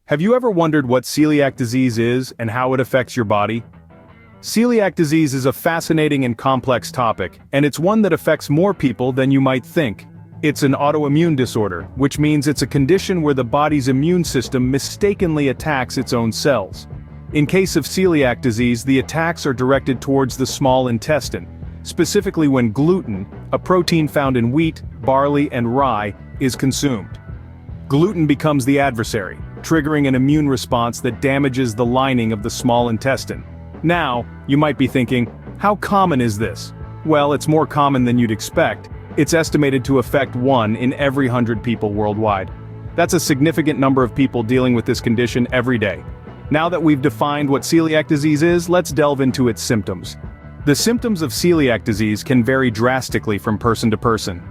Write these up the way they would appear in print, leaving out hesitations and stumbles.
Have you ever wondered what celiac disease is and how it affects your body? Celiac disease is a fascinating and complex topic, and it's one that affects more people than you might think. It's an autoimmune disorder, which means it's a condition where the body's immune system mistakenly attacks its own cells. In case of celiac disease, the attacks are directed towards the small intestine, specifically when gluten, a protein found in wheat, barley, and rye, is consumed. Gluten becomes the adversary, triggering an immune response that damages the lining of the small intestine. Now, you might be thinking, how common is this? Well, it's more common than you'd expect. It's estimated to affect 1 in every 100 people worldwide. That's a significant number of people dealing with this condition every day. Now that we've defined what celiac disease is, let's delve into its symptoms. The symptoms of celiac disease can vary drastically from person to person.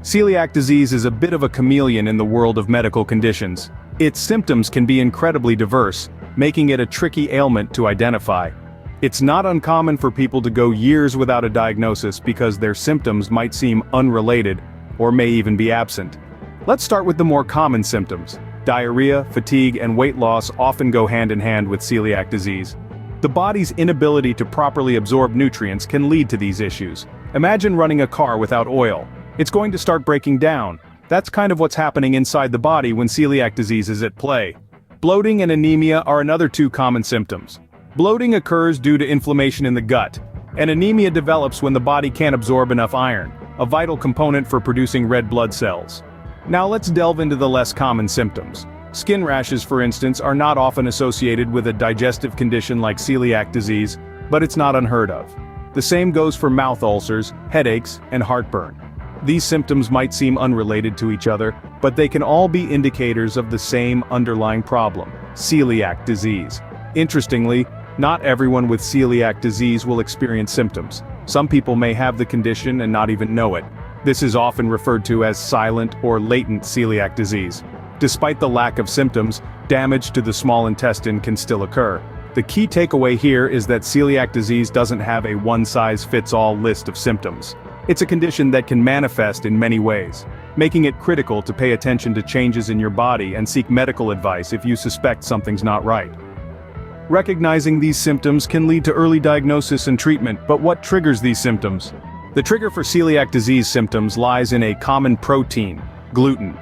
Celiac disease is a bit of a chameleon in the world of medical conditions. Its symptoms can be incredibly diverse, making it a tricky ailment to identify. It's not uncommon for people to go years without a diagnosis because their symptoms might seem unrelated, or may even be absent. Let's start with the more common symptoms. Diarrhea, fatigue, and weight loss often go hand in hand with celiac disease. The body's inability to properly absorb nutrients can lead to these issues. Imagine running a car without oil. It's going to start breaking down. That's kind of what's happening inside the body when celiac disease is at play. Bloating and anemia are another 2 common symptoms. Bloating occurs due to inflammation in the gut, and anemia develops when the body can't absorb enough iron, a vital component for producing red blood cells. Now let's delve into the less common symptoms. Skin rashes, for instance, are not often associated with a digestive condition like celiac disease, but it's not unheard of. The same goes for mouth ulcers, headaches, and heartburn. These symptoms might seem unrelated to each other, but they can all be indicators of the same underlying problem: celiac disease. Interestingly, not everyone with celiac disease will experience symptoms. Some people may have the condition and not even know it. This is often referred to as silent or latent celiac disease. Despite the lack of symptoms, damage to the small intestine can still occur. The key takeaway here is that celiac disease doesn't have a one-size-fits-all list of symptoms. It's a condition that can manifest in many ways, making it critical to pay attention to changes in your body and seek medical advice if you suspect something's not right. Recognizing these symptoms can lead to early diagnosis and treatment, but what triggers these symptoms? The trigger for celiac disease symptoms lies in a common protein, gluten.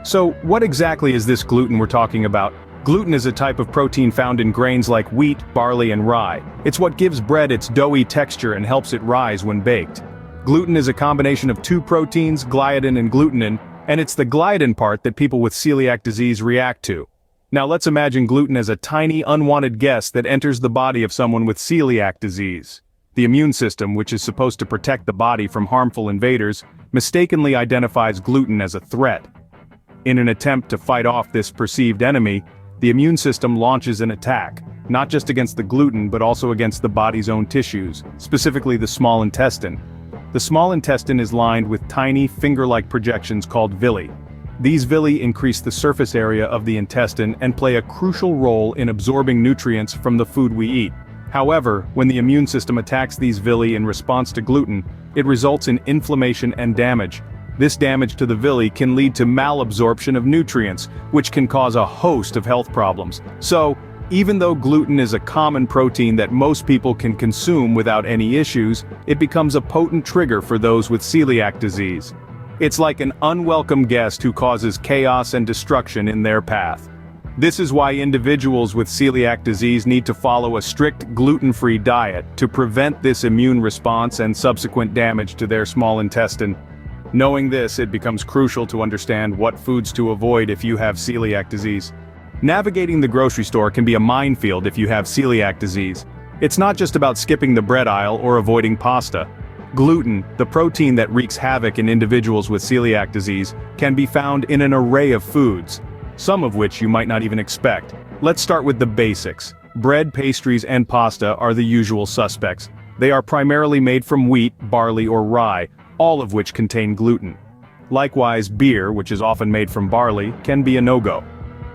So, what exactly is this gluten we're talking about? Gluten is a type of protein found in grains like wheat, barley, and rye. It's what gives bread its doughy texture and helps it rise when baked. Gluten is a combination of 2 proteins, gliadin and glutenin, and it's the gliadin part that people with celiac disease react to. Now let's imagine gluten as a tiny, unwanted guest that enters the body of someone with celiac disease. The immune system, which is supposed to protect the body from harmful invaders, mistakenly identifies gluten as a threat. In an attempt to fight off this perceived enemy, the immune system launches an attack, not just against the gluten but also against the body's own tissues, specifically the small intestine. The small intestine is lined with tiny, finger-like projections called villi. These villi increase the surface area of the intestine and play a crucial role in absorbing nutrients from the food we eat. However, when the immune system attacks these villi in response to gluten, it results in inflammation and damage. This damage to the villi can lead to malabsorption of nutrients, which can cause a host of health problems. So, even though gluten is a common protein that most people can consume without any issues, it becomes a potent trigger for those with celiac disease. It's like an unwelcome guest who causes chaos and destruction in their path. This is why individuals with celiac disease need to follow a strict gluten-free diet to prevent this immune response and subsequent damage to their small intestine. Knowing this, it becomes crucial to understand what foods to avoid if you have celiac disease. Navigating the grocery store can be a minefield if you have celiac disease. It's not just about skipping the bread aisle or avoiding pasta. Gluten, the protein that wreaks havoc in individuals with celiac disease, can be found in an array of foods, some of which you might not even expect. Let's start with the basics. Bread, pastries, and pasta are the usual suspects. They are primarily made from wheat, barley, or rye, all of which contain gluten. Likewise, beer, which is often made from barley, can be a no-go.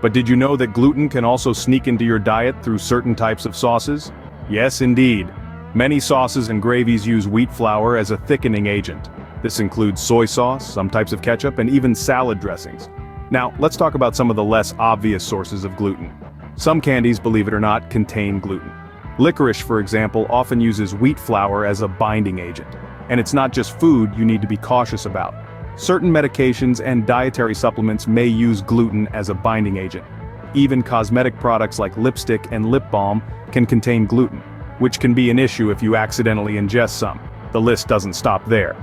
But did you know that gluten can also sneak into your diet through certain types of sauces? Yes, indeed. Many sauces and gravies use wheat flour as a thickening agent. This includes soy sauce, some types of ketchup, and even salad dressings. Now, let's talk about some of the less obvious sources of gluten. Some candies, believe it or not, contain gluten. Licorice, for example, often uses wheat flour as a binding agent. And it's not just food you need to be cautious about. Certain medications and dietary supplements may use gluten as a binding agent. Even cosmetic products like lipstick and lip balm can contain gluten, which can be an issue if you accidentally ingest some. The list doesn't stop there.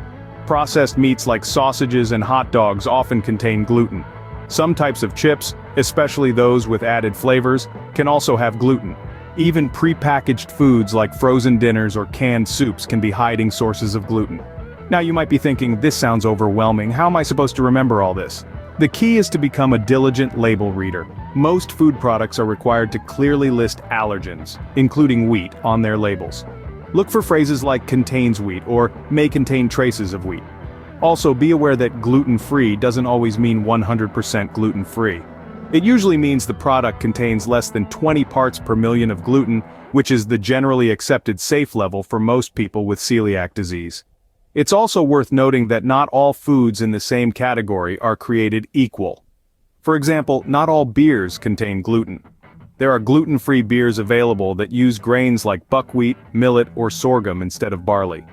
Processed meats like sausages and hot dogs often contain gluten. Some types of chips, especially those with added flavors, can also have gluten. Even pre-packaged foods like frozen dinners or canned soups can be hiding sources of gluten. Now you might be thinking, this sounds overwhelming, how am I supposed to remember all this? The key is to become a diligent label reader. Most food products are required to clearly list allergens, including wheat, on their labels. Look for phrases like contains wheat or may contain traces of wheat. Also, be aware that gluten-free doesn't always mean 100% gluten-free. It usually means the product contains less than 20 parts per million of gluten, which is the generally accepted safe level for most people with celiac disease. It's also worth noting that not all foods in the same category are created equal. For example, not all beers contain gluten. There are gluten-free beers available that use grains like buckwheat, millet, or sorghum instead of barley.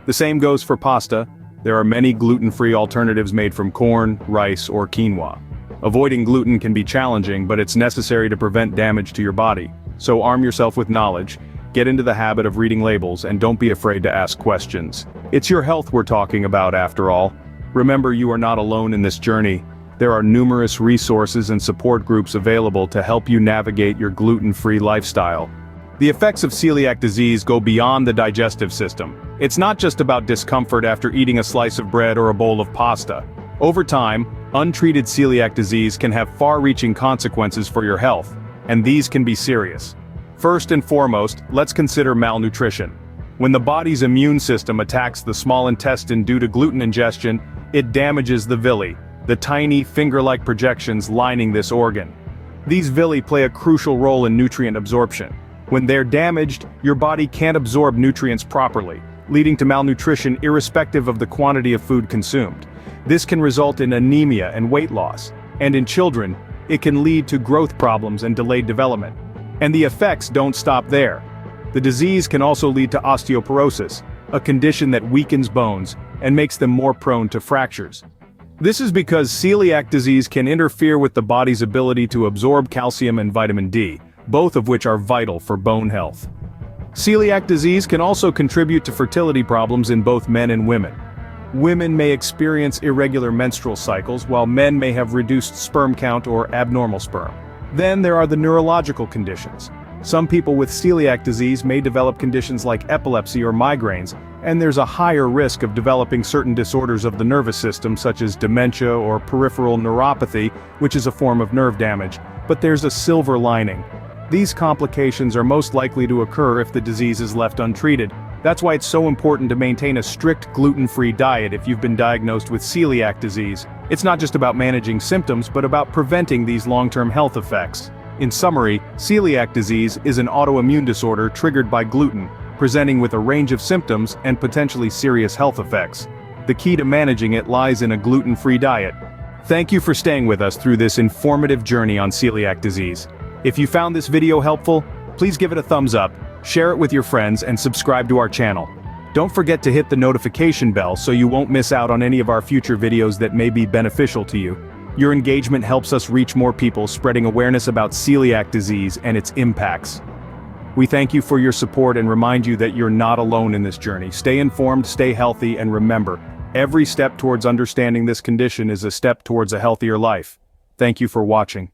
The same goes for pasta. There are many gluten-free alternatives made from corn, rice, or quinoa. Avoiding gluten can be challenging, but it's necessary to prevent damage to your body. So arm yourself with knowledge, get into the habit of reading labels, and don't be afraid to ask questions. It's your health we're talking about after all. Remember, you are not alone in this journey. There are numerous resources and support groups available to help you navigate your gluten-free lifestyle. The effects of celiac disease go beyond the digestive system. It's not just about discomfort after eating a slice of bread or a bowl of pasta. Over time, untreated celiac disease can have far-reaching consequences for your health, and these can be serious. First and foremost, let's consider malnutrition. When the body's immune system attacks the small intestine due to gluten ingestion, it damages the villi, the tiny finger-like projections lining this organ. These villi play a crucial role in nutrient absorption. When they're damaged, your body can't absorb nutrients properly, leading to malnutrition irrespective of the quantity of food consumed. This can result in anemia and weight loss, and in children, it can lead to growth problems and delayed development. And the effects don't stop there. The disease can also lead to osteoporosis, a condition that weakens bones and makes them more prone to fractures. This is because celiac disease can interfere with the body's ability to absorb calcium and vitamin D, both of which are vital for bone health. Celiac disease can also contribute to fertility problems in both men and women. Women may experience irregular menstrual cycles, while men may have reduced sperm count or abnormal sperm. Then there are the neurological conditions. Some people with celiac disease may develop conditions like epilepsy or migraines, and there's a higher risk of developing certain disorders of the nervous system such as dementia or peripheral neuropathy, which is a form of nerve damage. But there's a silver lining. These complications are most likely to occur if the disease is left untreated. That's why it's so important to maintain a strict gluten-free diet if you've been diagnosed with celiac disease. It's not just about managing symptoms, but about preventing these long-term health effects. In summary, celiac disease is an autoimmune disorder triggered by gluten, presenting with a range of symptoms and potentially serious health effects. The key to managing it lies in a gluten-free diet. Thank you for staying with us through this informative journey on celiac disease. If you found this video helpful, please give it a thumbs up, share it with your friends, and subscribe to our channel. Don't forget to hit the notification bell so you won't miss out on any of our future videos that may be beneficial to you. Your engagement helps us reach more people, spreading awareness about celiac disease and its impacts. We thank you for your support and remind you that you're not alone in this journey. Stay informed, stay healthy, and remember, every step towards understanding this condition is a step towards a healthier life. Thank you for watching.